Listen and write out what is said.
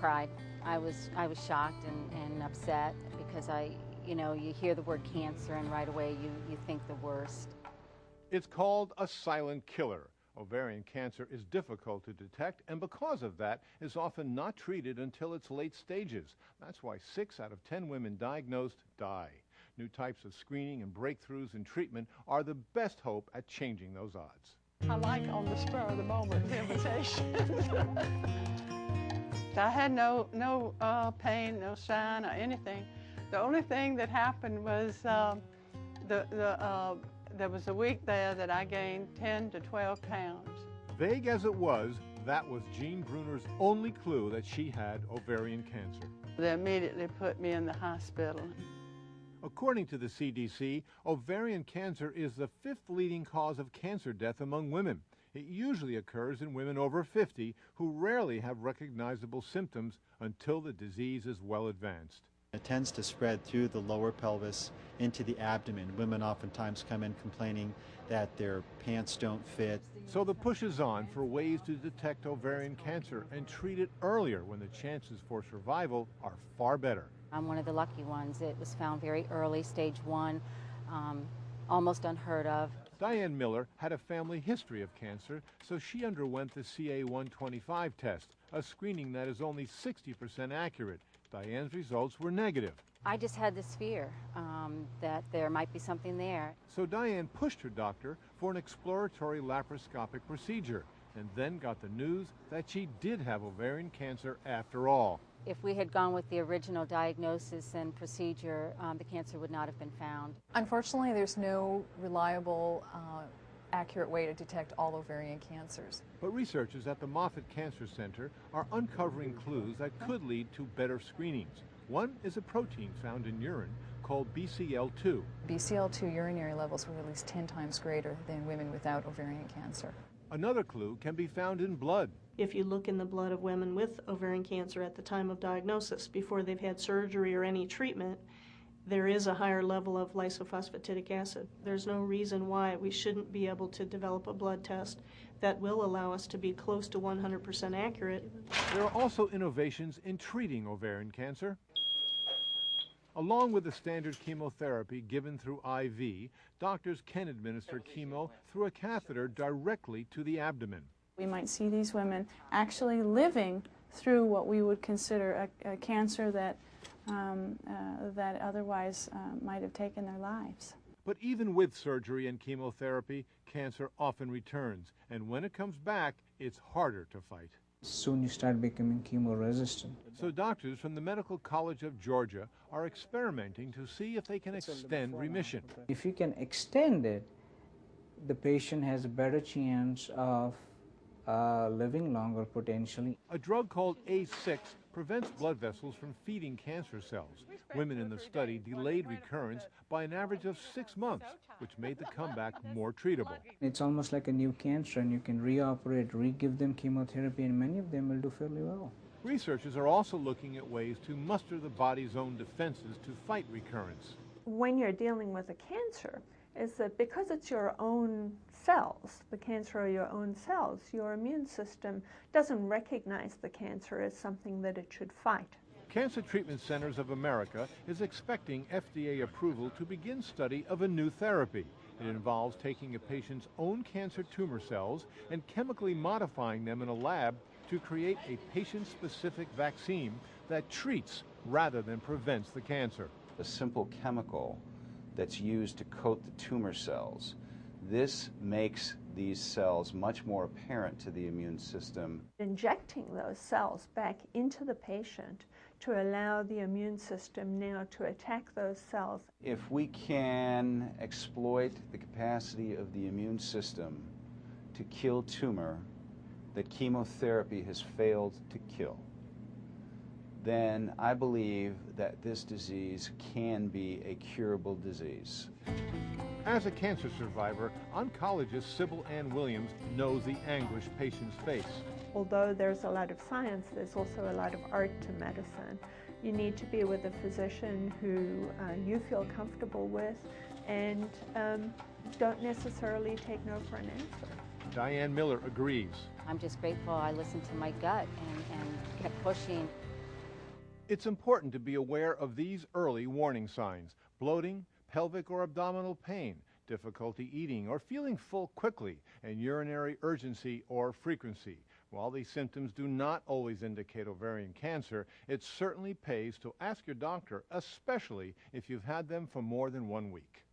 cried. I was shocked and upset because you hear the word cancer and right away you think the worst. It's called a silent killer. Ovarian cancer is difficult to detect, and because of that, is often not treated until its late stages. That's why 6 out of 10 women diagnosed die. New types of screening and breakthroughs in treatment are the best hope at changing those odds. I like on the spur of the moment invitation. I had no pain, no sign or anything. The only thing that happened was there was a week there that I gained 10 to 12 pounds. Vague as it was, that was Jean Bruner's only clue that she had ovarian cancer. They immediately put me in the hospital. According to the CDC, ovarian cancer is the 5th leading cause of cancer death among women. It usually occurs in women over 50 who rarely have recognizable symptoms until the disease is well advanced. It tends to spread through the lower pelvis into the abdomen. Women oftentimes come in complaining that their pants don't fit. So the push is on for ways to detect ovarian cancer and treat it earlier when the chances for survival are far better. I'm one of the lucky ones. It was found very early, stage 1, almost unheard of. Diane Miller had a family history of cancer, so she underwent the CA-125 test, a screening that is only 60% accurate. Diane's results were negative. I just had this fear that there might be something there. So Diane pushed her doctor for an exploratory laparoscopic procedure and then got the news that she did have ovarian cancer after all. If we had gone with the original diagnosis and procedure, the cancer would not have been found. Unfortunately, there's no reliable, accurate way to detect all ovarian cancers. But researchers at the Moffitt Cancer Center are uncovering clues that could lead to better screenings. One is a protein found in urine called BCL2. BCL2 urinary levels were at least 10 times greater than women without ovarian cancer. Another clue can be found in blood. If you look in the blood of women with ovarian cancer at the time of diagnosis, before they've had surgery or any treatment, there is a higher level of lysophosphatidic acid. There's no reason why we shouldn't be able to develop a blood test that will allow us to be close to 100% accurate. There are also innovations in treating ovarian cancer. Along with the standard chemotherapy given through IV, doctors can administer chemo through a catheter directly to the abdomen. We might see these women actually living through what we would consider a cancer that otherwise might have taken their lives. But even with surgery and chemotherapy, cancer often returns, and when it comes back, it's harder to fight. Soon you start becoming chemo-resistant. So doctors from the Medical College of Georgia are experimenting to see if they can extend remission. If you can extend it, the patient has a better chance of living longer potentially. A drug called A6 prevents blood vessels from feeding cancer cells. Women in the study delayed recurrence by an average of 6 months, which made the comeback more treatable. It's almost like a new cancer, and you can reoperate, re-give them chemotherapy, and many of them will do fairly well. Researchers are also looking at ways to muster the body's own defenses to fight recurrence. When you're dealing with a cancer, is that because it's your own cells, the cancer are your own cells, your immune system doesn't recognize the cancer as something that it should fight. Cancer Treatment Centers of America is expecting FDA approval to begin study of a new therapy. It involves taking a patient's own cancer tumor cells and chemically modifying them in a lab to create a patient-specific vaccine that treats rather than prevents the cancer. A simple chemical that's used to coat the tumor cells. This makes these cells much more apparent to the immune system. Injecting those cells back into the patient to allow the immune system now to attack those cells. If we can exploit the capacity of the immune system to kill tumor that chemotherapy has failed to kill, then I believe that this disease can be a curable disease. As a cancer survivor, oncologist Sybil Ann Williams knows the anguish patients face. Although there's a lot of science, there's also a lot of art to medicine. You need to be with a physician who you feel comfortable with and don't necessarily take no for an answer. Diane Miller agrees. I'm just grateful I listened to my gut and kept pushing It's important to be aware of these early warning signs: bloating, pelvic or abdominal pain, difficulty eating or feeling full quickly, and urinary urgency or frequency. While these symptoms do not always indicate ovarian cancer, it certainly pays to ask your doctor, especially if you've had them for more than 1 week.